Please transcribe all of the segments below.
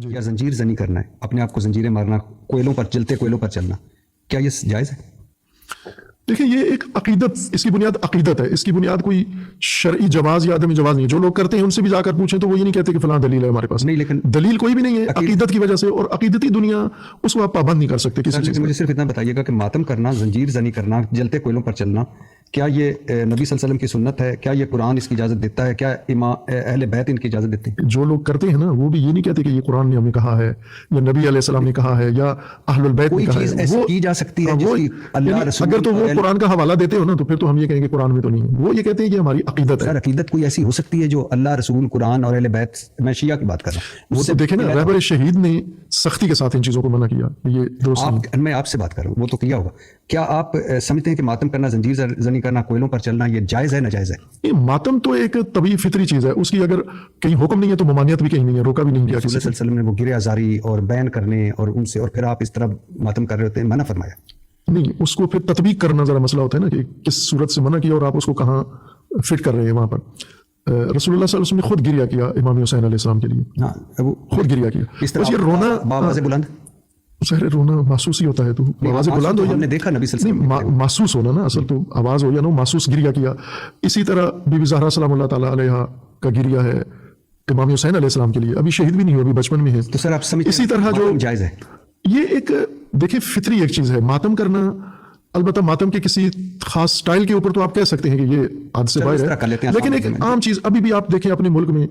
یا زنجیر زنی کرنا ہے، اپنے آپ کو زنجیریں مارنا، کوئلوں پر جلتے کوئلوں پر چلنا، کیا یہ جائز ہے؟ دیکھیں یہ ایک عقیدت، اس کی بنیاد عقیدت ہے، اس کی بنیاد کوئی شرعی جواز یا عدم جواز نہیں ہے۔ جو لوگ کرتے ہیں ان سے بھی جا کر پوچھیں تو وہ یہ نہیں کہتے کہ فلاں دلیل ہے ہمارے پاس، نہیں، لیکن دلیل کوئی بھی نہیں ہے عقیدت کی وجہ سے، اور عقیدتی دنیا اس کو آپ پابند نہیں کر سکتے کسی چیز مجھے کا۔ صرف اتنا بتائیے گا کہ ماتم کرنا، زنجیر زنی کرنا، جلتے کوئلوں پر چلنا، کیا یہ نبی صلی اللہ علیہ وسلم کی سنت ہے؟ کیا یہ قرآن اس کی اجازت دیتا ہے؟ کیا اہل بیت ان کی اجازت دیتے ہیں؟ جو لوگ کرتے ہیں نا وہ بھی یہ نہیں کہتے کہ یہ قرآن نے ہمیں کہا ہے یا نبی علیہ السلام نے کہا ہے یا اہل البیت نے کوئی کہا چیز ہے۔ ایسی وہ کی جا سکتی ہے جس وہ کی اللہ یعنی رسول اگر تو وہ اور قرآن کا حوالہ دیتے ہو نا تو پھر تو ہم یہ کہیں گے قرآن میں تو نہیں ہے، وہ یہ کہتے ہیں کہ ہماری عقیدت ہے۔ سر عقیدت کوئی ایسی ہو سکتی ہے جو اللہ رسول قرآن اور اہل بیت، میں شیعہ کی بات کر رہا ہوں، وہ تو دیکھیں نا رہبر شہید نے سختی کے ساتھ ان چیزوں کو منع کیا، یہ درست نہیں۔ میں آپ سے بات کر رہا ہوں، وہ تو کیا ہوگا؟ کیا آپ سمجھتے ہیں کہ ماتم کرنا، زنجیر زنی کرنا، کوئلوں پر چلنا یہ جائز ہے ناجائز ہے؟ یہ ماتم تو ایک طبیعی فطری چیز ہے، اس کی اگر کہیں حکم نہیں ہے تو ممانعت بھی کہیں نہیں ہے، روکا بھی نہیں کیا رسول کسی اللہ صلی اللہ علیہ وسلم نے وہ گرے آزاری اور بین کرنے اور ان سے، اور پھر آپ اس طرح ماتم کر رہے ہوتے ہیں، منع فرمایا؟ نہیں، اس کو پھر تطبیق کرنا ذرا مسئلہ ہوتا ہے نا کہ کس صورت سے منع کیا اور آپ اس کو کہاں فٹ کر رہے ہیں۔ وہاں پر رسول اللہ صلی اللہ علیہ وسلم نے خود گریہ کیا امام حسین علیہ السلام کے لیے، ہاں، وہ خود گریہ کیا۔ اس طرح بس یہ رونا باواز بلند، ظاہر رونا محسوس ہی ہوتا ہے، تو آواز بلند ہو یا ہم نے دیکھا نبی صلی اللہ علیہ وسلم نہیں محسوس ہونا نا، اصل تو آواز ہو یا نہ، محسوس گریہ کیا۔ اسی طرح بی بی زہرا سلام اللہ تعالیٰ علیہ کا گریہ ہے امام حسین علیہ السلام کے لیے، ابھی شہید بھی نہیں ہو، ابھی بچپن میں ہے۔ تو سر آپ سمجھتے اسی طرح جو جائز ہے؟ یہ ایک دیکھیں فطری ایک چیز ہے ماتم کرنا، البتہ ماتم کے کسی خاص سٹائل کے اوپر تو آپ کہہ سکتے ہیں کہ یہ حد سے باہر ہے، لیکن ایک عام چیز ابھی بھی آپ دیکھیں اپنے ملک میں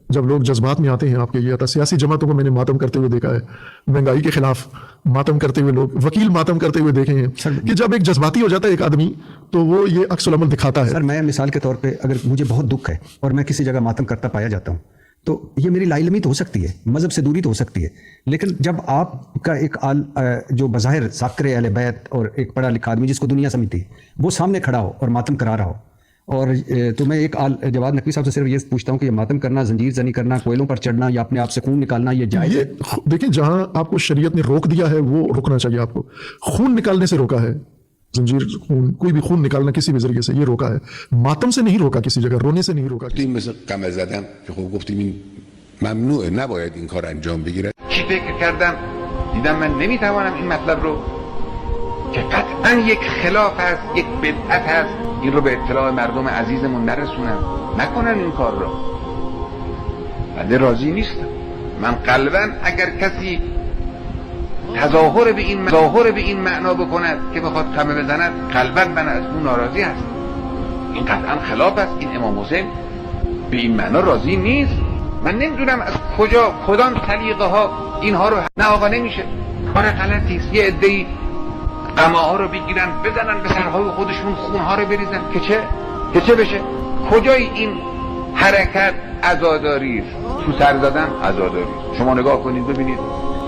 جب لوگ جذبات میں آتے ہیں آپ کے، یہ سیاسی جماعتوں کو میں نے ماتم کرتے ہوئے دیکھا ہے، مہنگائی کے خلاف ماتم کرتے ہوئے لوگ، وکیل ماتم کرتے ہوئے دیکھے ہیں کہ جب ایک جذباتی ہو جاتا ہے ایک آدمی تو وہ یہ عکس العمل دکھاتا ہے۔ سر میں مثال کے طور پہ اگر مجھے بہت دکھ ہے اور میں کسی جگہ ماتم کرتا پایا جاتا ہوں تو یہ میری لا علمی تو ہو سکتی ہے، مذہب سے دوری تو ہو سکتی ہے، لیکن جب آپ کا ایک جو بظاہر ذاکر اہل بیت اور ایک پڑھا لکھا آدمی جس کو دنیا سمجھتی ہے وہ سامنے کھڑا ہو اور ماتم کرا رہا ہو، اور تو میں ایک جواد نقوی صاحب سے صرف یہ پوچھتا ہوں کہ یہ ماتم کرنا، زنجیر زنی کرنا، کوئلوں پر چڑھنا یا اپنے آپ سے خون نکالنا یہ جائز ہے؟ دیکھیں جہاں آپ کو شریعت نے روک دیا ہے وہ رکنا چاہیے، آپ کو خون نکالنے سے روکا ہے، زنجیر خون، کوئی بھی خون نکالنا کسی بھی ذریعے سے یہ روکا ہے، ماتم سے نہیں روکا، کسی جگہ رونے سے نہیں روکا۔ مثل قمع زدن که خب گفتیم این ممنوعه، نباید این کار انجام بگیره. چی فکر کردم دیدم من نمیتوانم این مطلب رو که قطعا یک خلاف است، یک بدعت است، این رو به اطلاع مردم عزیزمون نرسونم، نکنن این کار رو. بنده راضی نیستم. من قلبا اگر کسی تظاهر به این معنا بکند که بخواد قمع بزند، قلبا من از اون ناراضی هستم. این قطعا خلاف است، این امام حسین به این معنا راضی نیست. من نمیدونم از کدام سلیقه ها اینها رو، نه آقا نمیشه، کار غلطی است. یه عده‌ای قمع ها رو بگیرن بزنن به سرهای خودشون، خون ها رو بریزن که چه بشه؟ کجای این حرکت عزاداری است؟ تو سر زدن عزاداری است. شما نگاه کنید ببینید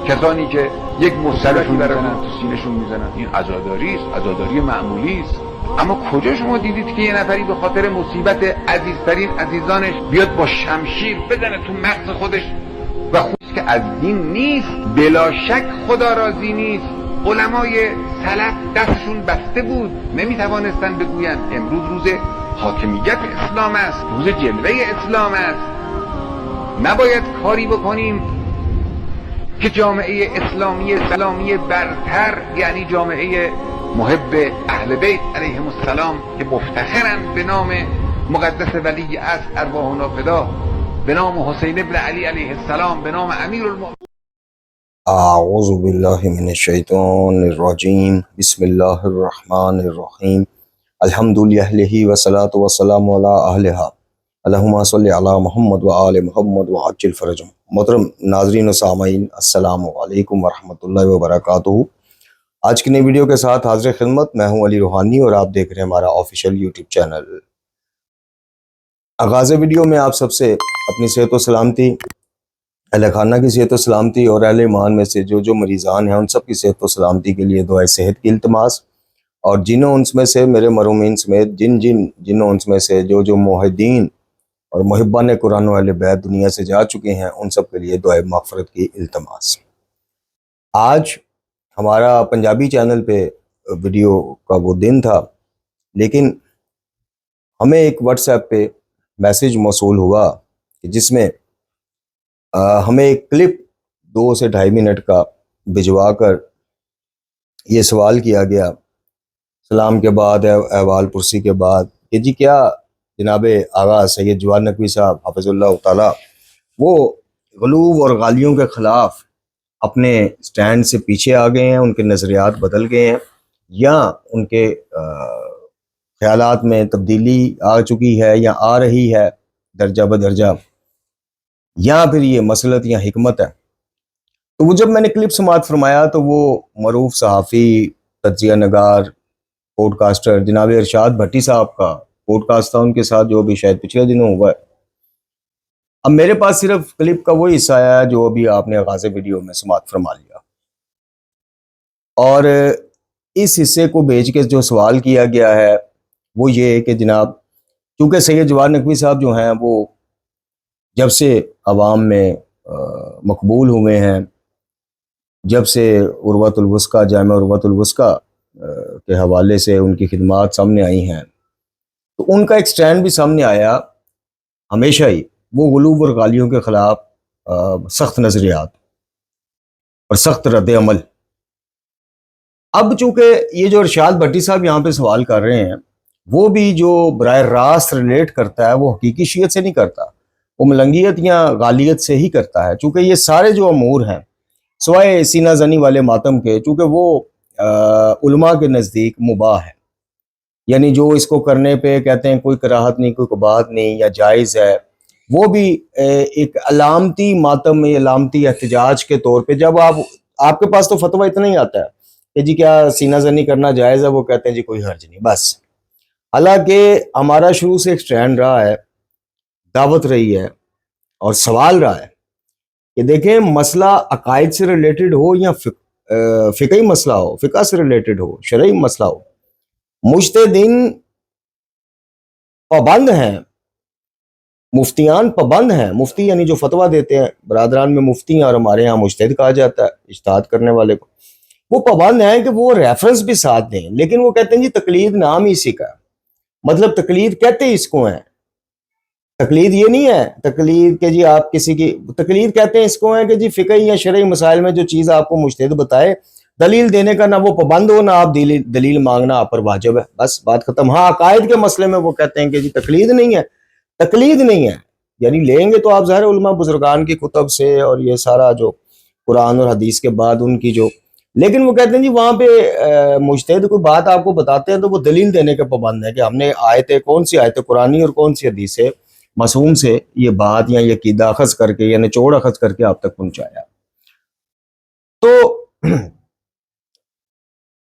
کسانی که یک مصطلحی برای تو سینه‌شون میزنن، این عزاداری است، عزاداری معمولی است. اما کجا شما دیدید که یه نفری به خاطر مصیبت عزیزترین عزیزانش بیاد با شمشیر بزنه تو مغز خودش و خودش که از دین نیست؟ بلا شک خدا راضی نیست. علمای سلف دستشون بسته بود، نمیتوانستن بگویند امروز روز حاکمیت اسلام است، روز جلوه اسلام است، نباید کاری بکنیم که جامعه اسلامی برتر، یعنی جامعه محب اهل بیت علیهم السلام که مفتخرند به نام مقدس ولی اصل ارواحنا فدا، به نام حسین ابن علی علیه السلام، به نام امیر المؤمنین. اعوذ باللہ من الشیطان الرجیم، بسم اللہ الرحمن الرحیم، الحمد للہ والصلاة والسلام علی اہلہا، اللہم صلی علی محمد وآل محمد وعجل فرجہم۔ محترم ناظرین و سامعین، السلام علیکم ورحمۃ اللہ وبرکاتہ۔ آج کی نئی ویڈیو کے ساتھ حاضر خدمت میں ہوں علی روحانی اور آپ دیکھ رہے ہیں ہمارا آفیشیل یوٹیوب چینل۔ آغاز ویڈیو میں آپ سب سے اپنی صحت و سلامتی، اہل خانہ کی صحت و سلامتی اور اہل ایمان میں سے جو مریضان ہیں ان سب کی صحت و سلامتی کے لیے دعائے صحت کی التماس، اور جنوں انس میں سے میرے مرحومین سمیت جنوں انس میں سے جو موحدین اور محبان قرآن و اہل بیت دنیا سے جا چکے ہیں ان سب کے لیے دعائے مغفرت کی التماس۔ آج ہمارا پنجابی چینل پہ ویڈیو کا وہ دن تھا، لیکن ہمیں ایک واٹس ایپ پہ میسیج موصول ہوا کہ جس میں ہمیں ایک کلپ 2 سے 2.5 منٹ کا بھجوا کر یہ سوال کیا گیا سلام کے بعد، احوال پرسی کے بعد، کہ جی کیا جناب آغا سید جواد نقوی صاحب حافظ اللہ تعالی وہ غلو اور غالیوں کے خلاف اپنے سٹینڈ سے پیچھے آ گئے ہیں، ان کے نظریات بدل گئے ہیں، یا ان کے خیالات میں تبدیلی آ چکی ہے یا آ رہی ہے درجہ بدرجہ، یا پھر یہ مسلط یا حکمت ہے؟ تو وہ جب میں نے کلپ سماعت فرمایا تو وہ معروف صحافی، تجزیہ نگار، پوڈ کاسٹر جناب ارشاد بھٹی صاحب کا پوڈ کاسٹ تھا ان کے ساتھ، جو بھی شاید پچھلے دنوں ہوا ہے۔ اب میرے پاس صرف کلپ کا وہی حصہ آیا ہے جو ابھی آپ نے آغاز ویڈیو میں سماعت فرما لیا، اور اس حصے کو بھیج کے جو سوال کیا گیا ہے وہ یہ کہ جناب چونکہ سید جواد نقوی صاحب جو ہیں وہ جب سے عوام میں مقبول ہوئے ہیں، جب سے عروۃ الوثقیٰ، جامع عروۃ الوثقیٰ کے حوالے سے ان کی خدمات سامنے آئی ہیں، تو ان کا ایک سٹینڈ بھی سامنے آیا ہمیشہ ہی، وہ غلو اور غالیوں کے خلاف سخت نظریات اور سخت رد عمل۔ اب چونکہ یہ جو ارشاد بھٹی صاحب یہاں پہ سوال کر رہے ہیں، وہ بھی جو براہ راست ریلیٹ کرتا ہے وہ حقیقی شیعت سے نہیں کرتا، وہ ملنگیت یا غالیت سے ہی کرتا ہے، چونکہ یہ سارے جو امور ہیں سوائے سینہ زنی والے ماتم کے، چونکہ وہ علماء کے نزدیک مباح ہے، یعنی جو اس کو کرنے پہ کہتے ہیں کوئی کراہت نہیں، کوئی قباحت نہیں، یا جائز ہے، وہ بھی ایک علامتی ماتم میں، علامتی احتجاج کے طور پہ، جب آپ کے پاس تو فتویٰ اتنا ہی آتا ہے کہ جی کیا سینہ زنی کرنا جائز ہے، وہ کہتے ہیں جی کوئی حرج نہیں، بس۔ حالانکہ ہمارا شروع سے ایک سٹینڈ رہا ہے، دعوت رہی ہے اور سوال رہا ہے کہ دیکھیں مسئلہ عقائد سے ریلیٹڈ ہو یا فقہی مسئلہ ہو، فقہ سے ریلیٹڈ ہو، شرعی مسئلہ ہو، مجتہدین پابند ہیں، مفتیان پابند ہیں، مفتی یعنی جو فتویٰ دیتے ہیں، برادران میں مفتی ہیں اور ہمارے ہاں مجتہد کہا جاتا ہے اجتہاد کرنے والے کو، وہ پابند ہیں کہ وہ ریفرنس بھی ساتھ دیں، لیکن وہ کہتے ہیں جی تقلید نام ہی اسی کا ہے، مطلب تقلید کہتے اس کو ہیں، تقلید یہ نہیں ہے تقلید کہ جی آپ کسی کی تقلید کہتے ہیں اس کو ہے کہ جی فقہی یا شرعی مسائل میں جو چیز آپ کو مجتہد بتائے، دلیل دینے کا نہ وہ پابند ہو، نہ آپ دلیل مانگنا آپ پر واجب ہے، بس بات ختم۔ ہاں عقائد کے مسئلے میں وہ کہتے ہیں کہ جی تقلید نہیں ہے، تقلید نہیں ہے، یعنی لیں گے تو آپ ظاہر علماء بزرگان کی کتب سے اور یہ سارا جو قرآن اور حدیث کے بعد ان کی جو، لیکن وہ کہتے ہیں جی وہاں پہ مجتہد کوئی بات آپ کو بتاتے ہیں تو وہ دلیل دینے کے پابند ہے کہ ہم نے آیت، کون سی آیت قرآنی اور کون سی حدیث سے معصوم سے یہ بات یا یہ عقیدہ اخذ کر کے یا نچوڑ اخذ کر کے آپ تک پہنچایا۔ تو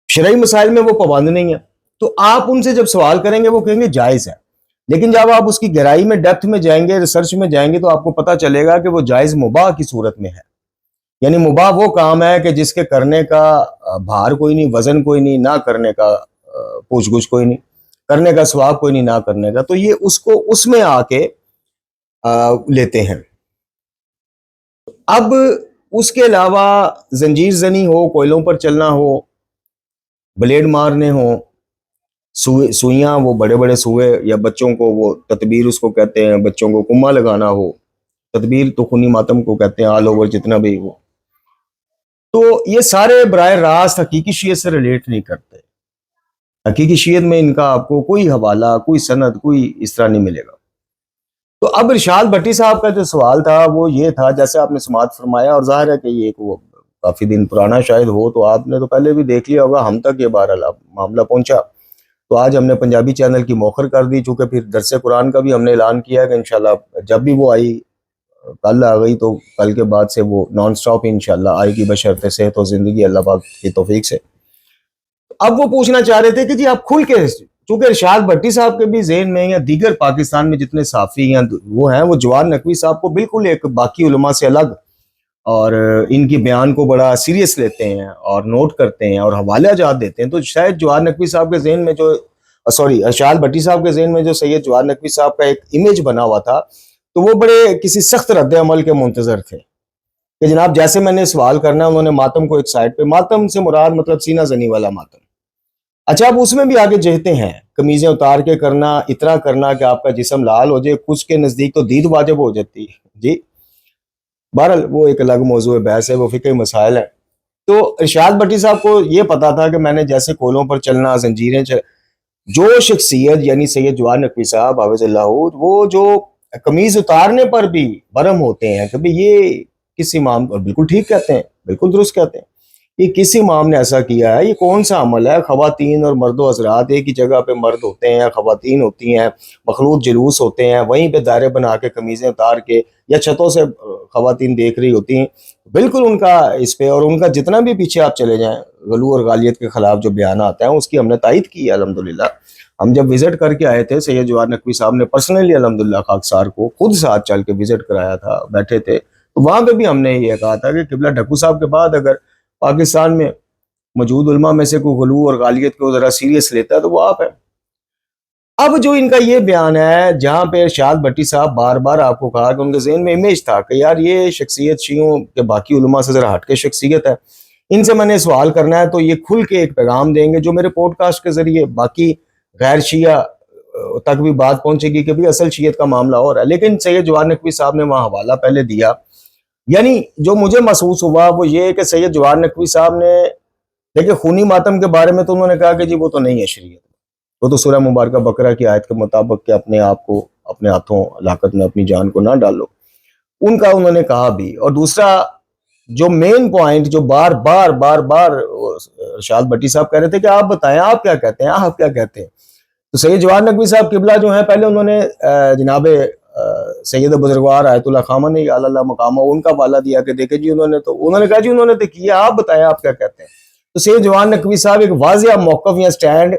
شرعی مسائل میں وہ پابند نہیں ہے، تو آپ ان سے جب سوال کریں گے وہ کہیں گے جائز ہے، لیکن جب آپ اس کی گہرائی میں ڈیپتھ میں جائیں گے، ریسرچ میں جائیں گے، تو آپ کو پتہ چلے گا کہ وہ جائز مباح کی صورت میں ہے، یعنی مباح وہ کام ہے کہ جس کے کرنے کا بھار کوئی نہیں، وزن کوئی نہیں، نہ کرنے کا پوچھ گچھ کوئی نہیں، کرنے کا ثواب کوئی نہیں، نہ کرنے کا، تو یہ اس کو اس میں آ کے لیتے ہیں۔ اب اس کے علاوہ زنجیر زنی ہو، کوئلوں پر چلنا ہو، بلیڈ مارنے ہوں، سوئیاں، وہ بڑے بڑے سوئے، یا بچوں کو وہ تطبیر اس کو کہتے ہیں، بچوں کو کما لگانا ہو، تدبیر تو خونی ماتم کو کہتے ہیں، آل اوور جتنا بھی وہ، تو یہ سارے براہ راست حقیقی شیعت سے ریلیٹ نہیں کرتے۔ حقیقی شیعت میں ان کا آپ کو کوئی حوالہ، کوئی سند، کوئی اس طرح نہیں ملے گا۔ تو اب ارشاد بھٹی صاحب کا جو سوال تھا وہ یہ تھا، جیسے آپ نے سماعت فرمایا، اور ظاہر ہے کہ یہ وہ کافی دن پرانا شاید ہو، تو آپ نے تو پہلے بھی دیکھ لیا ہوگا، ہم تک یہ بہرحال معاملہ پہنچا، تو آج ہم نے پنجابی چینل کی موخر کر دی، چونکہ پھر درس قرآن کا بھی ہم نے اعلان کیا ہے کہ انشاءاللہ جب بھی وہ آئی، کل آ گئی تو کل کے بعد سے وہ نان سٹاپ انشاءاللہ آئے گی، بشرط صحت و زندگی اللہ پاک کی توفیق سے۔ اب وہ پوچھنا چاہ رہے تھے کہ جی آپ کھل کے، چونکہ ارشاد بھٹی صاحب کے بھی ذہن میں یا دیگر پاکستان میں جتنے صحافی ہیں وہ ہیں، وہ جواد نقوی صاحب کو بالکل ایک باقی علماء سے الگ، اور ان کی بیان کو بڑا سیریس لیتے ہیں اور نوٹ کرتے ہیں اور حوالہ جات دیتے ہیں، تو شاید جواد نقوی صاحب کے ذہن میں جو ارشاد بھٹی صاحب کے ذہن میں جو سید جواد نقوی صاحب کا ایک امیج بنا ہوا تھا، تو وہ بڑے کسی سخت رد عمل کے منتظر تھے کہ جناب جیسے میں نے سوال کرنا، انہوں نے ماتم کو ایک سائڈ پہ، ماتم سے مراد مطلب سینہ زنی والا ماتم، اچھا اب اس میں بھی آگے جہتے ہیں، قمیضیں اتار کے کرنا، اتنا کرنا کہ آپ کا جسم لال ہو جائے، کچھ کے نزدیک تو دید واجب ہو جاتی ہے جی، بہرحال وہ ایک الگ موضوع بحث ہے, وہ فقہی مسائل ہیں. تو ارشاد بٹی صاحب کو یہ پتا تھا کہ میں نے جیسے کولوں پر چلنا, زنجیریں جو شخصیت یعنی سید جواد نقوی صاحب حافظ اللہ, وہ جو قمیض اتارنے پر بھی برہم ہوتے ہیں کہ بھئی یہ کس امام, اور بالکل ٹھیک کہتے ہیں, بالکل درست کہتے ہیں, یہ کس امام نے ایسا کیا ہے, یہ کون سا عمل ہے؟ خواتین اور مرد و حضرات ایک ہی جگہ پہ مرد ہوتے ہیں, خواتین ہوتی ہیں, مخلوط جلوس ہوتے ہیں, وہیں پہ دائرے بنا کے قمیضیں اتار کے یا چھتوں سے خواتین دیکھ رہی ہوتی ہیں. بالکل ان کا اس پہ, اور ان کا جتنا بھی پیچھے آپ چلے جائیں غلو اور غالیت کے خلاف جو بیان آتا ہے اس کی ہم نے تائید کی ہے الحمدللہ. ہم جب وزٹ کر کے آئے تھے, سید جواد نقوی صاحب نے پرسنلی الحمدللہ خاکسار کو خود ساتھ چل کے وزٹ کرایا تھا, بیٹھے تھے, تو وہاں پہ بھی ہم نے یہ کہا تھا کہ قبلہ ڈھکو صاحب کے بعد اگر پاکستان میں موجود علماء میں سے کوئی غلو اور غالیت کو ذرا سیریس لیتا ہے تو وہ آپ ہیں. اب جو ان کا یہ بیان ہے جہاں پہ ارشاد بٹی صاحب بار بار آپ کو کہا کہ ان کے ذہن میں امیج تھا کہ یار یہ شخصیت شیعوں کے باقی علماء سے ذرا ہٹ کے شخصیت ہے, ان سے میں نے سوال کرنا ہے تو یہ کھل کے ایک پیغام دیں گے جو میرے پوڈ کاسٹ کے ذریعے باقی غیر شیعہ تک بھی بات پہنچے گی کہ بھی اصل شیعت کا معاملہ اور ہے. لیکن سید جواد نقوی صاحب نے وہاں حوالہ پہلے دیا, یعنی جو مجھے محسوس ہوا وہ یہ کہ سید جواد نقوی صاحب نے دیکھیں خونی ماتم کے بارے میں تو انہوں نے کہا کہ جی وہ تو نہیں ہے شریعت, وہ تو سورہ مبارکہ بقرہ کی آیت کے مطابق کہ اپنے آپ کو اپنے ہاتھوں ہلاکت میں اپنی جان کو نہ ڈالو, ان کا انہوں نے کہا بھی. اور دوسرا جو مین پوائنٹ جو بار بار بار بار ارشاد بٹی صاحب کہہ رہے تھے کہ آپ بتائیں آپ کیا کہتے ہیں, آپ کیا کہتے ہیں. تو سید جواد نقوی صاحب قبلہ جو ہیں پہلے انہوں نے جناب سید بزرگوار آیت اللہ خامنہ اللہ مقامہ ان کا حوالہ دیا کہ دیکھیں جی انہوں نے کہا جی انہوں نے تو کیا, آپ بتائیں آپ کیا کہتے ہیں. تو سید جواد نقوی صاحب ایک واضح موقف یا سٹینڈ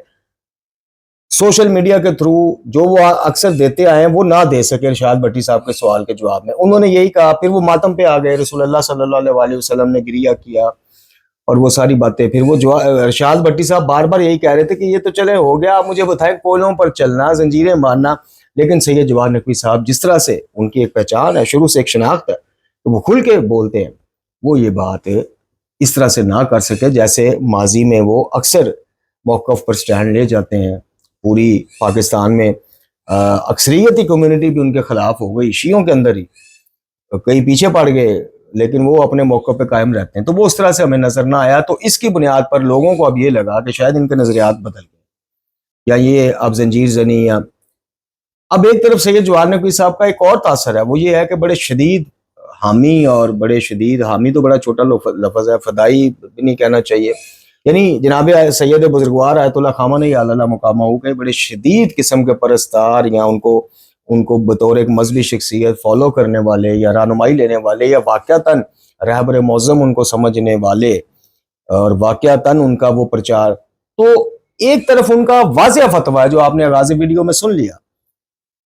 سوشل میڈیا کے تھرو جو وہ اکثر دیتے آئے ہیں وہ نہ دے سکے ارشاد بٹی صاحب کے سوال کے جواب میں. انہوں نے یہی کہا, پھر وہ ماتم پہ آ گئے, رسول اللہ صلی اللہ علیہ وسلم نے گریہ کیا اور وہ ساری باتیں. پھر وہ ارشاد بٹی صاحب بار بار یہی کہہ رہے تھے کہ یہ تو چلے ہو گیا, آپ مجھے بتائیں کولوں پر چلنا, زنجیریں مارنا. لیکن سید جواد نقوی صاحب جس طرح سے ان کی ایک پہچان ہے, شروع سے ایک شناخت ہے, تو وہ کھل کے بولتے ہیں, وہ یہ بات اس طرح سے نہ کر سکے جیسے ماضی میں وہ اکثر موقف پر سٹینڈ لے جاتے ہیں. پوری پاکستان میں اکثریتی کمیونٹی بھی ان کے خلاف ہو گئی, شیعوں کے اندر ہی کئی پیچھے پڑ گئے, لیکن وہ اپنے موقع پہ قائم رہتے ہیں. تو وہ اس طرح سے ہمیں نظر نہ آیا, تو اس کی بنیاد پر لوگوں کو اب یہ لگا کہ شاید ان کے نظریات بدل گئے, یا یہ اب زنجیر زنی. یا اب ایک طرف سید جواد نقوی صاحب کا ایک اور تاثر ہے, وہ یہ ہے کہ بڑے شدید حامی, اور بڑے شدید حامی تو بڑا چھوٹا لفظ ہے, فدائی بھی نہیں کہنا چاہیے, یعنی جناب سید بزرگوار آیت اللہ خامنہ اللہ مقامہ ہو گئے بڑے شدید قسم کے پرستار, یا ان کو بطور ایک مذہبی شخصیت فالو کرنے والے یا رہنمائی لینے والے, یا واقعتاً رہبر معظم ان کو سمجھنے والے, اور واقعتاً ان کا وہ پرچار. تو ایک طرف ان کا واضح فتویٰ ہے جو آپ نے آغاز ویڈیو میں سن لیا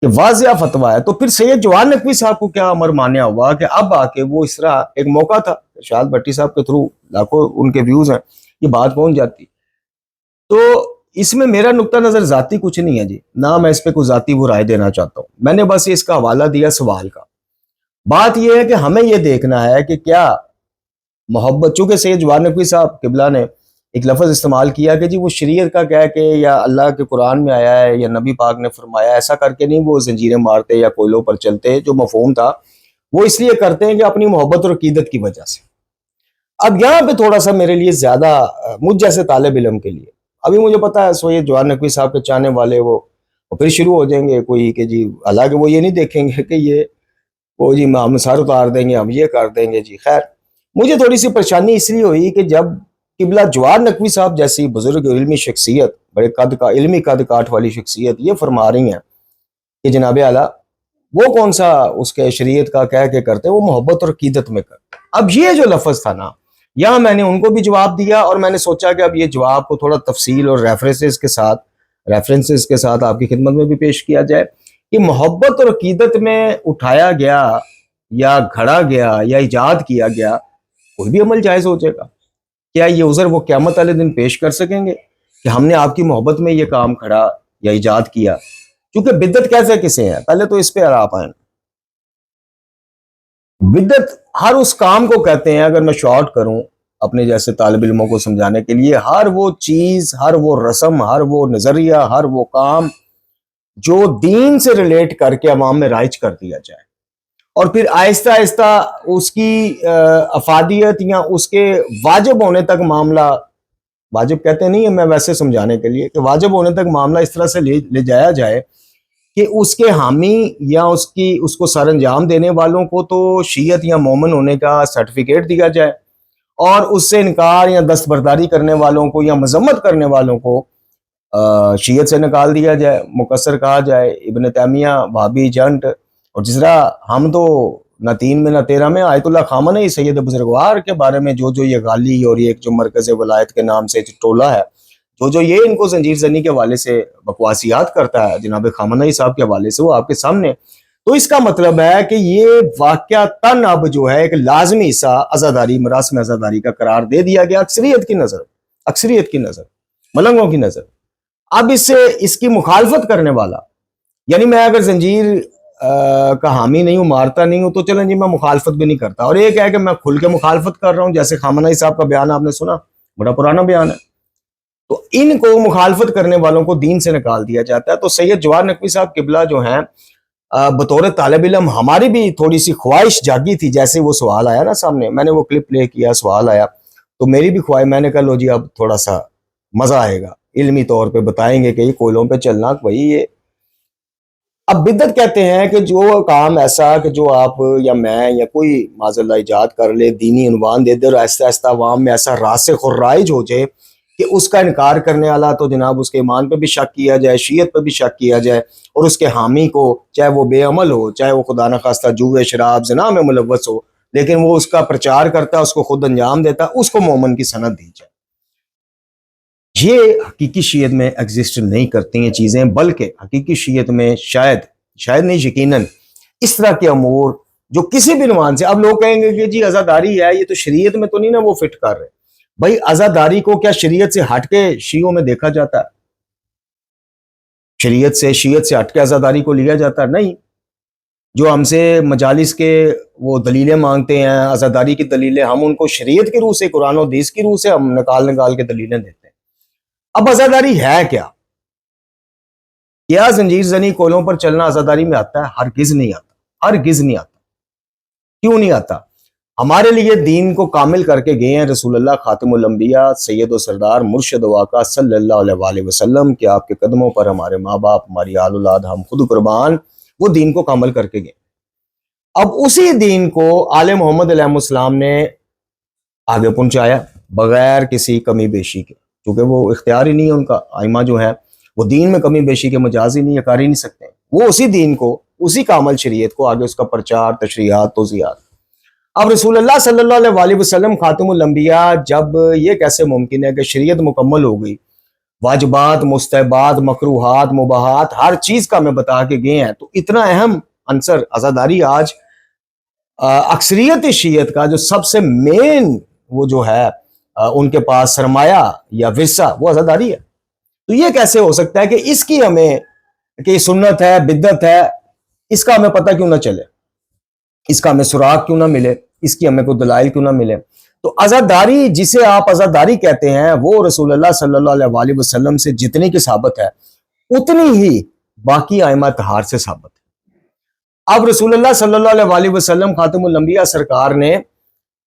کہ واضح فتویٰ ہے, تو پھر سید جواد نقوی صاحب کو کیا امر مانیا ہوا کہ اب آ کے وہ اس طرح ایک موقع تھا, ارشاد بٹی صاحب کے تھرو لاکھوں ان کے ویوز ہیں, یہ بات پہنچ جاتی. تو اس میں میرا نقطہ نظر ذاتی کچھ نہیں ہے جی, نہ میں اس پہ کوئی ذاتی وہ رائے دینا چاہتا ہوں, میں نے بس اس کا حوالہ دیا سوال کا. بات یہ ہے کہ ہمیں یہ دیکھنا ہے کہ کیا محبت, چونکہ سید جواد نقوی صاحب قبلہ نے ایک لفظ استعمال کیا کہ جی وہ شریعت کا کہہ کے یا اللہ کے قرآن میں آیا ہے یا نبی پاک نے فرمایا, ایسا کر کے نہیں وہ زنجیریں مارتے یا کوئلوں پر چلتے. جو مفہوم تھا وہ اس لیے کرتے ہیں کہ اپنی محبت اور عقیدت کی وجہ سے. اب یہاں پہ تھوڑا سا میرے لیے زیادہ, مجھ جیسے طالب علم کے لیے, ابھی مجھے پتا ہے سید جواد نقوی صاحب کے چاہنے والے وہ پھر شروع ہو جائیں گے کوئی کہ جی, حالانکہ وہ یہ نہیں دیکھیں گے کہ یہ وہ جی ہم سر اتار دیں گے, ہم یہ کر دیں گے جی. خیر, مجھے تھوڑی سی پریشانی اس لیے ہوئی کہ جب قبلہ جواد نقوی صاحب جیسی بزرگ علمی شخصیت, بڑے قد کا علمی قد کاٹ والی شخصیت یہ فرما رہی ہیں کہ جناب اعلیٰ وہ کون سا اس کے شریعت کا کہہ کے کرتے, وہ محبت اور عقیدت میں کرتے. اب یہ جو لفظ تھا نا, یہاں میں نے ان کو بھی جواب دیا, اور میں نے سوچا کہ اب یہ جواب کو تھوڑا تفصیل اور ریفرنسز کے ساتھ آپ کی خدمت میں بھی پیش کیا جائے کہ محبت اور عقیدت میں اٹھایا گیا یا گھڑا گیا یا ایجاد کیا گیا کوئی بھی عمل جائز ہو جائے گا. کیا یہ عذر وہ قیامت والے دن پیش کر سکیں گے کہ ہم نے آپ کی محبت میں یہ کام کھڑا یا ایجاد کیا؟ چونکہ بدعت کیسے کسے ہیں, پہلے تو اس پہ آپ آئیں. بدعت ہر اس کام کو کہتے ہیں, اگر میں شارٹ کروں اپنے جیسے طالب علموں کو سمجھانے کے لیے, ہر وہ چیز, ہر وہ رسم, ہر وہ نظریہ, ہر وہ کام جو دین سے ریلیٹ کر کے عوام میں رائج کر دیا جائے, اور پھر آہستہ آہستہ اس کی افادیت یا اس کے واجب ہونے تک معاملہ، واجب کہتے نہیں ہیں میں ویسے سمجھانے کے لیے کہ واجب ہونے تک معاملہ اس طرح سے لے جایا جائے کہ اس کے حامی یا اس کو سر انجام دینے والوں کو تو شیعت یا مومن ہونے کا سرٹیفکیٹ دیا جائے، اور اس سے انکار یا دستبرداری کرنے والوں کو یا مذمت کرنے والوں کو شیعت سے نکال دیا جائے، مقصر کہا جائے، ابن تیمیہ وہابی جنٹ، اور جس طرح ہم تو نہ 3 میں نہ 13 میں آیت اللہ خامنہ ای سید بزرگوار کے بارے میں جو یہ غالی اور یہ جو مرکز ولایت کے نام سے ٹولہ ہے جو یہ ان کو زنجیر زنی کے حوالے سے بکواسیات کرتا ہے جناب خامنہ ای صاحب کے حوالے سے، وہ آپ کے سامنے، تو اس کا مطلب ہے کہ یہ واقعتاً اب جو ہے ایک لازمی حصہ عزاداری، مراسم عزاداری کا قرار دے دیا گیا اکثریت کی نظر، ملنگوں کی نظر۔ اب اس کی مخالفت کرنے والا، یعنی میں اگر زنجیر کا حامی نہیں ہوں، مارتا نہیں ہوں، تو چلیں جی میں مخالفت بھی نہیں کرتا، اور ایک ہے کہ میں کھل کے مخالفت کر رہا ہوں، جیسے خامنہ ای صاحب کا بیان آپ نے سنا، بڑا پرانا بیان ہے، تو ان کو مخالفت کرنے والوں کو دین سے نکال دیا جاتا ہے۔ تو سید جواہر نقوی صاحب قبلہ جو ہیں، بطور طالب علم ہماری بھی تھوڑی سی خواہش جاگی تھی، جیسے وہ سوال آیا نا سامنے، میں نے وہ کلپ پلے کیا، سوال آیا تو میری بھی خواہش، میں نے کہا لو جی اب تھوڑا سا مزہ آئے گا، علمی طور پہ بتائیں گے کہ یہ کوئلوں پہ چلنا وہی یہ۔ اب بدعت کہتے ہیں کہ جو کام ایسا کہ جو آپ یا میں یا کوئی معاذ اللہ ایجاد کر لے، دینی عنوان دے دے اور آہستہ آہستہ عوام میں ایسا راسخ اور رائج ہو جائے کہ اس کا انکار کرنے والا تو جناب اس کے ایمان پہ بھی شک کیا جائے، شیعت پہ بھی شک کیا جائے، اور اس کے حامی کو چاہے وہ بے عمل ہو، چاہے وہ خدا نخواستہ جوئے شراب زنا میں ملوث ہو، لیکن وہ اس کا پرچار کرتا ہے، اس کو خود انجام دیتا ہے، اس کو مومن کی سند دی جائے۔ یہ حقیقی شیعت میں ایگزسٹ نہیں کرتی ہیں چیزیں، بلکہ حقیقی شیعت میں شاید نہیں یقیناً اس طرح کے امور جو کسی بھی عنوان سے، اب لوگ کہیں گے کہ جی عزاداری ہے، یہ تو شریعت میں تو نہیں نا وہ فٹ کر رہے، بھائی عزاداری کو کیا شریعت سے ہٹ کے شیعوں میں دیکھا جاتا ہے؟ شریعت سے ہٹ کے عزاداری کو لیا جاتا ہے؟ نہیں۔ جو ہم سے مجالس کے وہ دلیلیں مانگتے ہیں، عزاداری کی دلیلیں، ہم ان کو شریعت کی روح سے، قرآن و حدیث کی روح سے ہم نکال کے دلیلیں دیتے ہیں۔ اب عزاداری ہے کیا زنجیر زنی کولوں پر چلنا عزاداری میں آتا ہے؟ ہرگز نہیں آتا۔ کیوں نہیں آتا؟ ہمارے لیے دین کو کامل کر کے گئے ہیں رسول اللہ خاتم الانبیاء سید و سردار مرشد و آقا صلی اللہ علیہ وآلہ وسلم، کہ آپ کے قدموں پر ہمارے ماں باپ، ہماری آل اولاد، ہم خود قربان، وہ دین کو کامل کر کے گئے۔ اب اسی دین کو آل محمد علیہ السلام نے آگے پہنچایا بغیر کسی کمی بیشی کے، کیونکہ وہ اختیار ہی نہیں ہے ان کا، ائمہ جو ہے وہ دین میں کمی بیشی کے مجاز ہی نہیں ہے، کر ہی نہیں سکتے، وہ اسی دین کو، اسی کامل شریعت کو آگے اس کا پرچار، تشریحات، توضیحات۔ اب رسول اللہ صلی اللہ علیہ وآلہ وسلم خاتم الانبیاء، جب یہ کیسے ممکن ہے کہ شریعت مکمل ہو گئی، واجبات، مستحبات، مکروہات، مباحات، ہر چیز کا ہمیں بتا کے گئے ہیں، تو اتنا اہم عنصر عزاداری آج اکثریت شیعت کا جو سب سے مین وہ جو ہے ان کے پاس سرمایہ یا ورثہ، وہ عزاداری ہے۔ تو یہ کیسے ہو سکتا ہے کہ اس کی ہمیں، کہ سنت ہے، بدعت ہے، اس کا ہمیں پتہ کیوں نہ چلے، اس کا ہمیں سراغ کیوں نہ ملے، اس کی ہمیں کوئی دلائل کیوں نہ ملے؟ تو عزاداری جسے آپ عزاداری کہتے ہیں، وہ رسول اللہ صلی اللہ علیہ وآلہ وسلم سے جتنی کی ثابت ہے اتنی ہی باقی ائمہ طہار سے ثابت ہے۔ اب رسول اللہ صلی اللہ علیہ وآلہ وسلم خاتم الانبیاء سرکار نے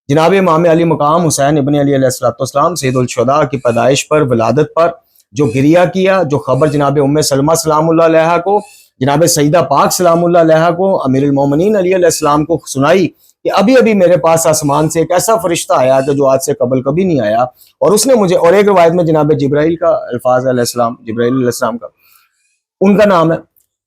جناب امام علی مقام حسین ابن علی علیہ السلام سید الشہداء کی پیدائش پر، ولادت پر جو گریہ کیا، جو خبر جناب ام سلمہ سلام اللہ علیہ کو، جناب سیدہ پاک سلام اللہ علیہ کو، امیر المومنین علی علیہ السلام کو سنائی کہ ابھی ابھی میرے پاس آسمان سے ایک ایسا فرشتہ آیا کہ جو آج سے قبل کبھی نہیں آیا، اور اس نے مجھے، اور ایک روایت میں جناب جبرائیل کا الفاظ علیہ السلام، جبرائیل علیہ السلام کا ان کا نام ہے،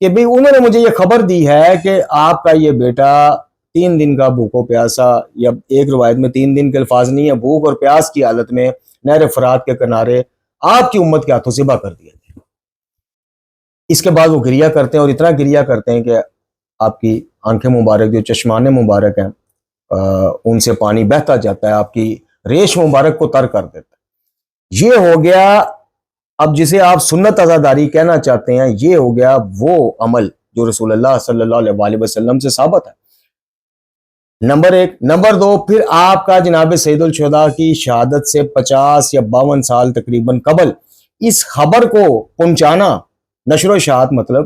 کہ بھی انہوں نے مجھے یہ خبر دی ہے کہ آپ کا یہ بیٹا 3 دن کا بھوکو پیاسا، یا ایک روایت میں 3 دن کے الفاظ نہیں ہے، بھوک اور پیاس کی حالت میں نہر فرات کے کنارے آپ کی امت کے ہاتھوں ذبح کر دیا جائے۔ اس کے بعد وہ گریہ کرتے ہیں، اور اتنا گریہ کرتے ہیں کہ آپ کی آنکھیں مبارک جو چشمان مبارک ہیں ان سے پانی بہتا جاتا ہے، آپ کی ریش مبارک کو تر کر دیتا ہے۔ یہ ہو گیا، اب جسے آپ سنت عزاداری کہنا چاہتے ہیں، یہ ہو گیا وہ عمل جو رسول اللہ صلی اللہ علیہ وآلہ وسلم سے ثابت ہے، نمبر 1۔ نمبر 2، پھر آپ کا جناب سید الشہداء کی شہادت سے 50 یا 52 سال تقریباً قبل اس خبر کو پہنچانا، نشر و اشاعت مطلب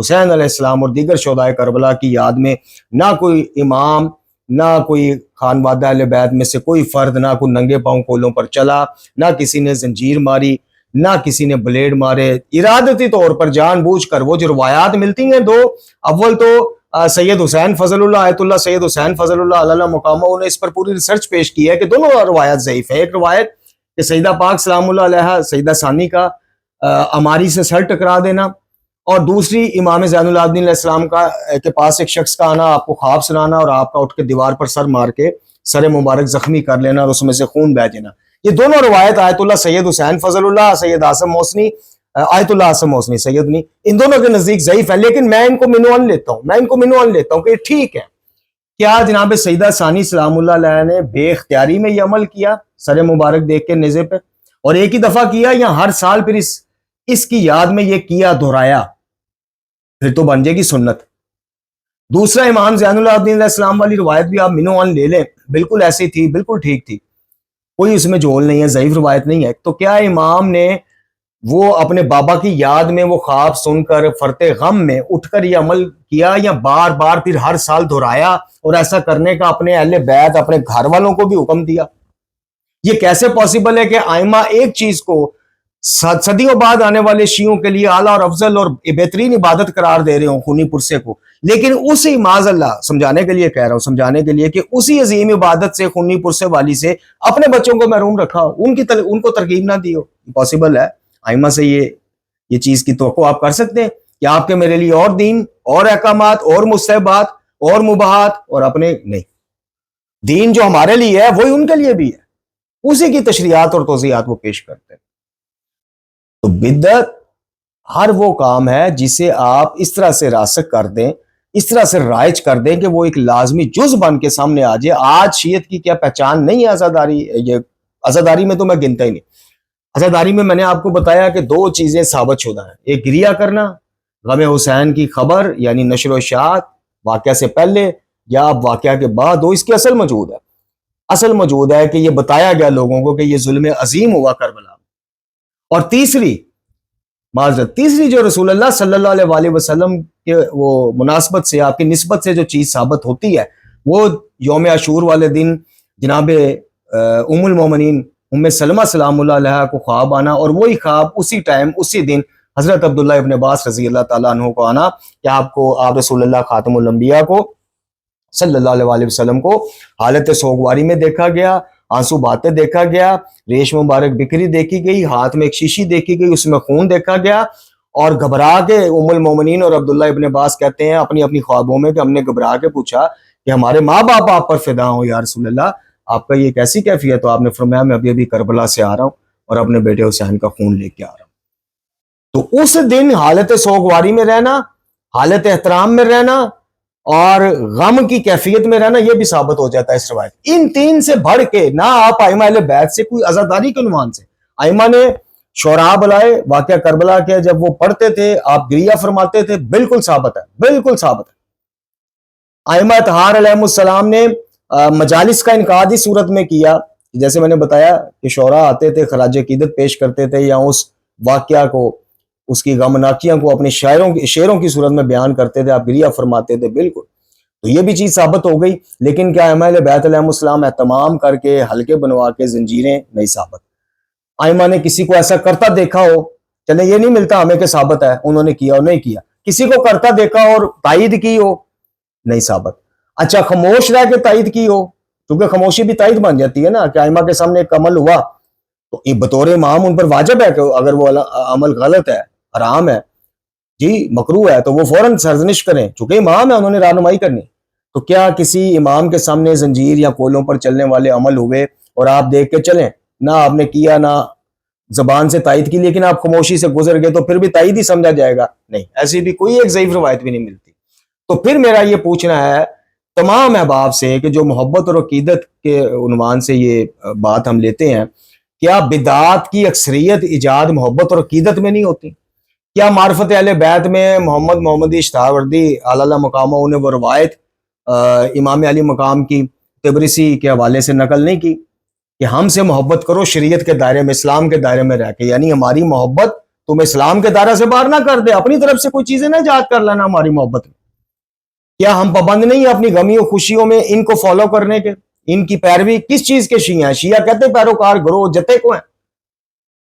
حسین علیہ السلام اور دیگر شہدائے کربلا کی یاد میں نہ کوئی امام، نہ کوئی خانوادہ اہل بیت میں سے کوئی فرد، نہ کوئی ننگے پاؤں کولوں پر چلا، نہ کسی نے زنجیر ماری، نہ کسی نے بلیڈ مارے، ارادتی طور پر جان بوجھ کر۔ وہ جو روایات ملتی ہیں دو، اول تو سید حسین فضل اللہ، آیت اللہ سید حسین فضل اللہ علیہ مقامہ، انہوں نے اس پر پوری ریسرچ پیش کی ہے کہ دونوں روایات ضعیف ہیں۔ ایک روایت کہ سیدہ پاک سلام اللہ علیہ سیدہ ثانی کا اماری سے سر ٹکرا دینا، اور دوسری امام زین العابدین علیہ السلام کا کے پاس ایک شخص کا آنا، آپ کو خواب سنانا اور آپ کا اٹھ کے دیوار پر سر مار کے سر مبارک زخمی کر لینا اور اس میں سے خون بہہ جانا۔ یہ دونوں روایت آیت اللہ سید حسین فضل اللہ، سید عاصم محسنی، آیت اللہ عاصم محسنی سید نہیں، ان دونوں کے نزدیک ضعیف ہے، لیکن میں ان کو منوان لیتا ہوں کہ ٹھیک ہے۔ کیا جناب سیدہ ثانی سلام اللہ علیہ نے بے اختیاری میں یہ عمل کیا سر مبارک دیکھ کے نیزے پہ، اور ایک ہی دفعہ کیا، یا ہر سال پھر اس کی یاد میں یہ کیا دہرایا؟ پھر تو بن جائے گی سنت۔ دوسرا امام زین العابدین علیہ السلام والی روایت بھی آپ منوان لے لیں، بالکل ایسی تھی، بالکل ٹھیک تھی، کوئی اس میں جھول نہیں ہے، ضعیف روایت نہیں ہے۔ تو کیا امام نے وہ اپنے بابا کی یاد میں وہ خواب سن کر فرتے غم میں اٹھ کر یہ عمل کیا، یا بار بار پھر ہر سال دہرایا اور ایسا کرنے کا اپنے اہل بیت، اپنے گھر والوں کو بھی حکم دیا؟ یہ کیسے پاسبل ہے کہ آئمہ ایک چیز کو صدیوں بعد آنے والے شیعوں کے لیے اعلیٰ اور افضل اور بہترین عبادت قرار دے رہے ہوں خونی پرسے کو، لیکن اسی معاذ اللہ سمجھانے کے لیے کہہ رہا ہوں، سمجھانے کے لیے کہ اسی عظیم عبادت سے، خونی پرسے والی سے اپنے بچوں کو محروم رکھا ہو، ان کو ترغیب نہ دی ہو؟ پاسبل ہے؟ آئمہ سے یہ چیز کی توقع آپ کر سکتے ہیں کہ آپ کے میرے لیے اور دین، اور احکامات، اور مستحبات، اور مباحات، اور اپنے نہیں، دین جو ہمارے لیے ہے وہی ان کے لیے بھی ہے، اسی کی تشریحات اور توضیحات وہ پیش کرتے ہیں۔ تو بدعت ہر وہ کام ہے جسے آپ اس طرح سے راسخ کر دیں، اس طرح سے رائج کر دیں کہ وہ ایک لازمی جز بن کے سامنے آ جائے۔ آج شیعت کی کیا پہچان نہیں ہے عزاداری؟ یہ عزاداری میں تو میں گنتا ہی نہیں۔ عزاداری میں نے آپ کو بتایا کہ دو چیزیں ثابت شدہ ہیں، ایک گریہ کرنا، غم حسین کی خبر یعنی نشر و اشاعت واقعہ سے پہلے یا اب واقعہ کے بعد ہو، اس کی اصل موجود ہے کہ یہ بتایا گیا لوگوں کو کہ یہ ظلم عظیم ہوا کربلا میں۔ اور تیسری جو رسول اللہ صلی اللہ علیہ وآلہ وسلم کے وہ مناسبت سے، آپ کی نسبت سے جو چیز ثابت ہوتی ہے، وہ یوم عاشور والے دن جناب ام المومنین ام سلمہ سلام اللہ علیہ کو خواب آنا، اور وہی خواب اسی ٹائم اسی دن حضرت عبداللہ ابن عباس رضی اللہ تعالیٰ عنہ کو آنا کہ آپ رسول اللہ خاتم الانبیاء کو صلی اللہ علیہ وآلہ وسلم کو حالت سوگواری میں دیکھا گیا، آنسو بہاتے دیکھا گیا، ریش مبارک بکھری دیکھی گئی، ہاتھ میں ایک شیشی دیکھی گئی، اس میں خون دیکھا گیا، اور گھبرا کے ام المومنین اور عبداللہ ابن عباس کہتے ہیں اپنی خوابوں میں کہ ہم نے گھبرا کے پوچھا کہ ہمارے ماں باپ آپ پر فدا ہوں یا رسول اللہ، آپ کا یہ کیسی کیفیت؟ تو آپ نے فرمایا میں ابھی کربلا سے آ رہا ہوں اور اپنے بیٹے حسین کا خون لے کے آ رہا ہوں۔ تو اس دن حالت سوگواری میں رہنا، حالت احترام میں رہنا اور غم کی کیفیت میں رہنا، یہ بھی ثابت ہو جاتا ہے اس روایت۔ ان تین سے بڑھ کے نہ آپ ائمہ اہل بیت سے کوئی عزاداری کے عنوان سے، ائمہ نے شعراء بلائے، واقعہ کربلا کے جب وہ پڑھتے تھے آپ گریہ فرماتے تھے، بالکل ثابت ہے۔ ائمہ اطہار علیہ السلام نے مجالس کا انعقاد اس صورت میں کیا، جیسے میں نے بتایا کہ شعراء آتے تھے، خراج عقیدت پیش کرتے تھے، یا اس واقعہ کو، اس کی غمناکیاں کو اپنے شعروں کی صورت میں بیان کرتے تھے، آپ گریہ فرماتے تھے، بالکل۔ تو یہ بھی چیز ثابت ہو گئی، لیکن کیا ائمہ اہل بیت علیہ السلام اہتمام کر کے حلقے بنوا کے زنجیریں؟ نہیں ثابت۔ ائمہ نے کسی کو ایسا کرتا دیکھا ہو، چلے یہ نہیں ملتا ہمیں کہ ثابت ہے انہوں نے کیا اور نہیں کیا، کسی کو کرتا دیکھا اور تائید کی ہو، نہیں ثابت۔ اچھا خاموش رہ کے تائید کی ہو، کیونکہ خاموشی بھی تائید بن جاتی ہے نا، کہ ائمہ کے سامنے ایک عمل ہوا تو یہ بطور امام ان پر واجب ہے کہ اگر وہ عمل غلط ہے، حرام ہے، جی مکروہ ہے، تو وہ فوراً سرزنش کریں، چونکہ امام ہے انہوں نے رہنمائی کرنی۔ تو کیا کسی امام کے سامنے زنجیر یا کولوں پر چلنے والے عمل ہوئے اور آپ دیکھ کے چلیں، نہ آپ نے کیا نہ زبان سے تائید کی، لیکن آپ خاموشی سے گزر گئے تو پھر بھی تائید ہی سمجھا جائے گا؟ نہیں، ایسی بھی کوئی ایک ضعیف روایت بھی نہیں ملتی۔ تو پھر میرا یہ پوچھنا ہے تمام احباب سے کہ جو محبت اور عقیدت کے عنوان سے یہ بات ہم لیتے ہیں، کیا بدعات کی اکثریت ایجاد محبت اور عقیدت میں نہیں ہوتی؟ کیا معرفت اہل بیت میں محمدی اشتہاوردی اعلیٰ مقامہ انہیں وہ روایت امام علی مقام کی تبریسی کے حوالے سے نقل نہیں کی کہ ہم سے محبت کرو شریعت کے دائرے میں، اسلام کے دائرے میں رہ کے، یعنی ہماری محبت تم اسلام کے دائرہ سے باہر نہ کر دے, اپنی طرف سے کوئی چیزیں نہ ایجاد کر لینا ہماری محبت میں. کیا ہم پابند نہیں ہیں اپنی غمیوں خوشیوں میں ان کو فالو کرنے کے؟ ان کی پیروی کس چیز کے شیعہ ہیں؟ شیعہ کہتے پیروکار گروہ جتے کو ہیں.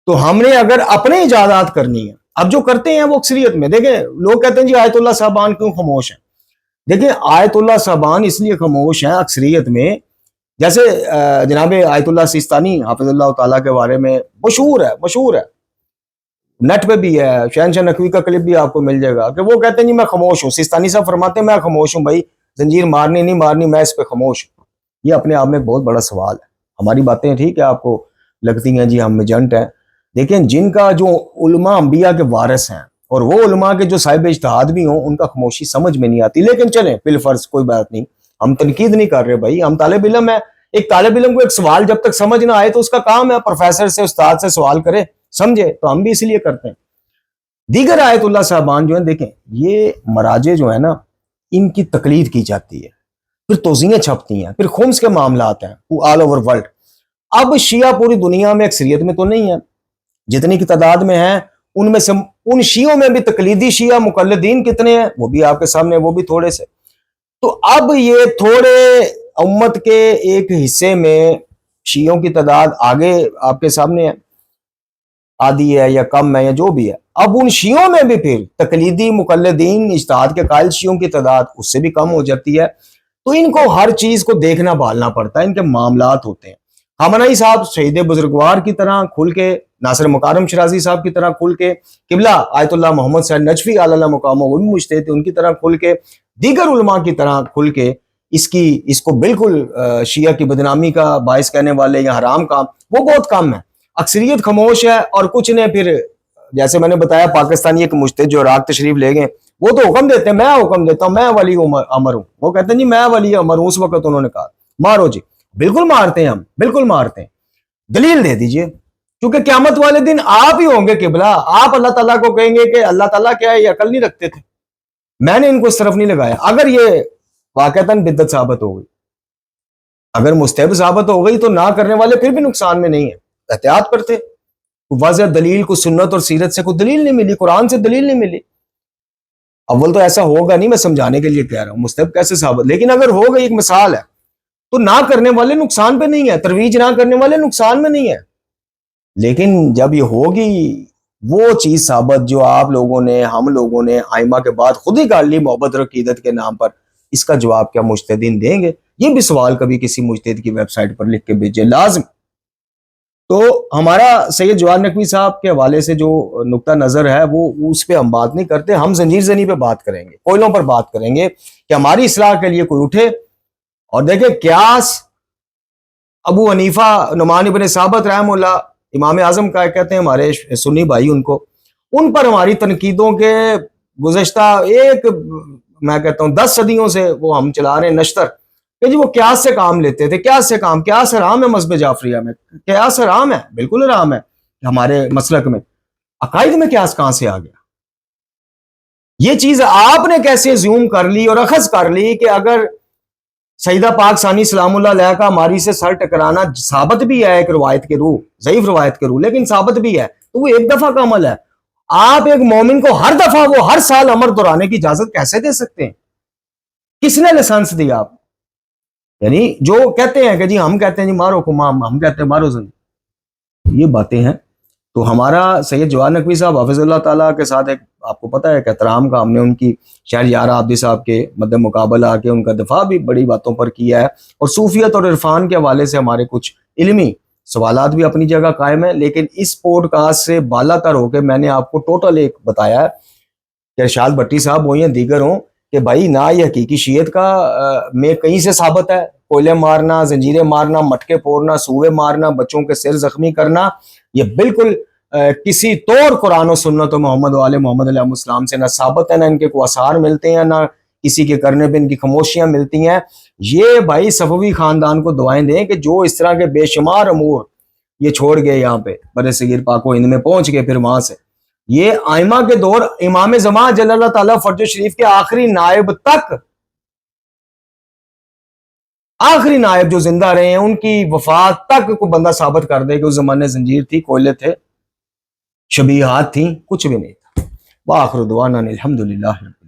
تو ہم نے اگر اپنے ایجادات کرنی ہے, اب جو کرتے ہیں وہ اکثریت میں, دیکھیں لوگ کہتے ہیں جی آیت اللہ صاحبان کیوں خاموش ہیں. دیکھیں آیت اللہ صاحبان اس لیے خاموش ہیں اکثریت میں, جیسے جناب آیت اللہ سیستانی حافظ اللہ تعالیٰ کے بارے میں مشہور ہے, نیٹ پہ بھی ہے, شہنشاہ نقوی کا کلپ بھی آپ کو مل جائے گا کہ وہ کہتے ہیں جی میں خاموش ہوں. سیستانی صاحب فرماتے ہیں میں خاموش ہوں بھائی, زنجیر مارنی نہیں مارنی میں اس پہ خاموش ہوں. یہ اپنے آپ میں ایک بہت بڑا سوال ہے. ہماری باتیں ٹھیک ہے آپ کو لگتی ہیں جی ہم ایجنٹ ہیں, دیکھیں جن کا جو علماء انبیاء کے وارث ہیں اور وہ علماء کے جو صاحب اجتہاد بھی ہوں, ان کا خاموشی سمجھ میں نہیں آتی. لیکن چلیں بالفرض کوئی بات نہیں, ہم تنقید نہیں کر رہے بھائی, ہم طالب علم ہیں. ایک طالب علم کو ایک سوال جب تک سمجھ نہ آئے تو اس کا کام ہے پروفیسر سے استاد سے سوال کرے سمجھے, تو ہم بھی اس لیے کرتے ہیں. دیگر آیت اللہ صاحبان جو ہیں, دیکھیں یہ مراجع جو ہیں نا, ان کی تقلید کی جاتی ہے, پھر توضیحیں چھپتی ہیں, پھر خمس کے معاملات ہیں آل اوور ورلڈ. اب شیعہ پوری دنیا میں اکثریت میں تو نہیں ہے, جتنی کی تعداد میں ہیں ان میں سے ان شیعوں میں بھی تقلیدی شیعہ مقلدین کتنے ہیں وہ بھی آپ کے سامنے, وہ بھی تھوڑے سے. تو اب یہ تھوڑے امت کے ایک حصے میں شیعوں کی تعداد آگے آپ کے سامنے ہے, آدھی ہے یا کم ہے یا جو بھی ہے. اب ان شیعوں میں بھی پھر تقلیدی مقلدین اجتہاد کے قائل شیعوں کی تعداد اس سے بھی کم ہو جاتی ہے. تو ان کو ہر چیز کو دیکھنا بھالنا پڑتا ہے, ان کے معاملات ہوتے ہیں. خامنہئی صاحب شہید بزرگوار کی طرح کھل کے, ناصر مکارم شرازی صاحب کی طرح کھل کے, قبلہ آیت اللہ محمد سعید نجفی علی اللہ مقام وہ بھی مجتہد تھے, ان کی طرح کھل کے, دیگر علماء کی طرح کھل کے اس کو بالکل شیعہ کی بدنامی کا باعث کہنے والے یا حرام کام وہ بہت کم ہے. اکثریت خاموش ہے, اور کچھ نے پھر جیسے میں نے بتایا پاکستانی ایک مجتہد جو عراق تشریف لے گئے, وہ تو حکم دیتے ہیں, میں حکم دیتا ہوں, میں ولی امر ہوں. وہ کہتے ہیں جی میں ولی امر ہوں. اس وقت انہوں نے کہا مارو جی, بالکل مارتے ہیں ہم, بالکل مارتے ہیں. دلیل دے دیجئے, کیونکہ قیامت والے دن آپ ہی ہوں گے قبلہ, آپ اللہ تعالیٰ کو کہیں گے کہ اللہ تعالیٰ کیا ہے, یہ عقل نہیں رکھتے تھے, میں نے ان کو اس طرف نہیں لگایا. اگر یہ واقعتاً بدعت ثابت ہو گئی, اگر مستحب ثابت ہو گئی, تو نہ کرنے والے پھر بھی نقصان میں نہیں ہیں, احتیاط کرتے. واضح دلیل کو سنت اور سیرت سے کوئی دلیل نہیں ملی, قرآن سے دلیل نہیں ملی. اول تو ایسا ہوگا نہیں, میں سمجھانے کے لیے کہہ رہا ہوں, مستحب کیسے ثابت, لیکن اگر ہو گئی ایک مثال ہے تو نہ کرنے والے نقصان پہ نہیں ہے, ترویج نہ کرنے والے نقصان میں نہیں ہے. لیکن جب یہ ہوگی وہ چیز ثابت جو آپ لوگوں نے, ہم لوگوں نے ائمہ کے بعد خود ہی کر لی محبت اور عقیدت کے نام پر, اس کا جواب کیا مجتہدین دیں گے؟ یہ بھی سوال کبھی کسی مجتہد کی ویب سائٹ پر لکھ کے بھیجے لازم. تو ہمارا سید جواد نقوی صاحب کے حوالے سے جو نقطہ نظر ہے وہ اس پہ ہم بات نہیں کرتے, ہم زنجیر زنی پہ بات کریں گے, کوئلوں پر بات کریں گے کہ ہماری اصلاح کے لیے کوئی اٹھے. اور دیکھیں قیاس ابو حنیفہ نعمان بن ثابت رحمہ اللہ امام اعظم کا کہتے ہیں ہمارے سنی بھائی, ان پر ہماری تنقیدوں کے گزشتہ ایک میں کہتا ہوں 10 صدیوں سے وہ ہم چلا رہے ہیں نشتر کہ جی وہ قیاس سے کام لیتے تھے. قیاس سے کام, قیاس حرام ہے مذہب جعفریہ میں, قیاس حرام ہے, بالکل حرام ہے ہمارے مسلک میں. عقائد میں قیاس کہاں سے آ گیا؟ یہ چیز آپ نے کیسے زیوم کر لی اور اخذ کر لی کہ اگر سیدہ پاک ثانی سلام اللہ علیہ کا ہماری سے سر ٹکرانا ثابت بھی ہے ایک روایت کے روح, ضعیف روایت کے روح, لیکن ثابت بھی ہے, تو وہ ایک دفعہ کا عمل ہے. آپ ایک مومن کو ہر دفعہ وہ ہر سال امر دہرانے کی اجازت کیسے دے سکتے ہیں؟ کس نے لائسنس دیا آپ؟ یعنی جو کہتے ہیں کہ جی ہم کہتے ہیں جی مارو کمام, ہم کہتے ہیں مارو زن, یہ باتیں ہیں. تو ہمارا سید جواد نقوی صاحب حافظ اللہ تعالیٰ کے ساتھ ایک آپ کو پتہ ہے کہ احترام کا, ہم نے ان کی شہر یار عابدی صاحب کے مد مقابلہ آ کے ان کا دفاع بھی بڑی باتوں پر کیا ہے, اور صوفیت اور عرفان کے حوالے سے ہمارے کچھ علمی سوالات بھی اپنی جگہ قائم ہیں. لیکن اس پوڈ کاسٹ سے بالا تر ہو کے میں نے آپ کو ٹوٹل ایک بتایا ہے کہ ارشاد بھٹی صاحب ہوں یا دیگر ہوں کہ بھائی نہ یہ حقیقی شیعت کا میں کہیں سے ثابت ہے, کوئلے مارنا, زنجیریں مارنا, مٹکے پھوڑنا, سوئے مارنا, بچوں کے سر زخمی کرنا, یہ بالکل کسی طور قرآن و سنت و محمد و آل محمد علیہ السلام سے نہ ثابت ہے, نہ ان کے کوئی آثار ملتے ہیں, نہ کسی کے کرنے پہ ان کی خاموشیاں ملتی ہیں. یہ بھائی صفوی خاندان کو دعائیں دیں کہ جو اس طرح کے بے شمار امور یہ چھوڑ گئے یہاں پہ بر صغیر پاک و ہند میں پہنچ گئے, پھر وہاں سے یہ ائمہ کے دور امام زمان جل اللہ تعالیٰ فرج شریف کے آخری نائب تک, آخری نائب جو زندہ رہے ہیں ان کی وفات تک کو بندہ ثابت کر دے کہ اس زمانے زنجیر تھی, کوئلے تھے, شبیہات تھیں، کچھ بھی نہیں تھا. وآخر دعوانا الحمدللہ.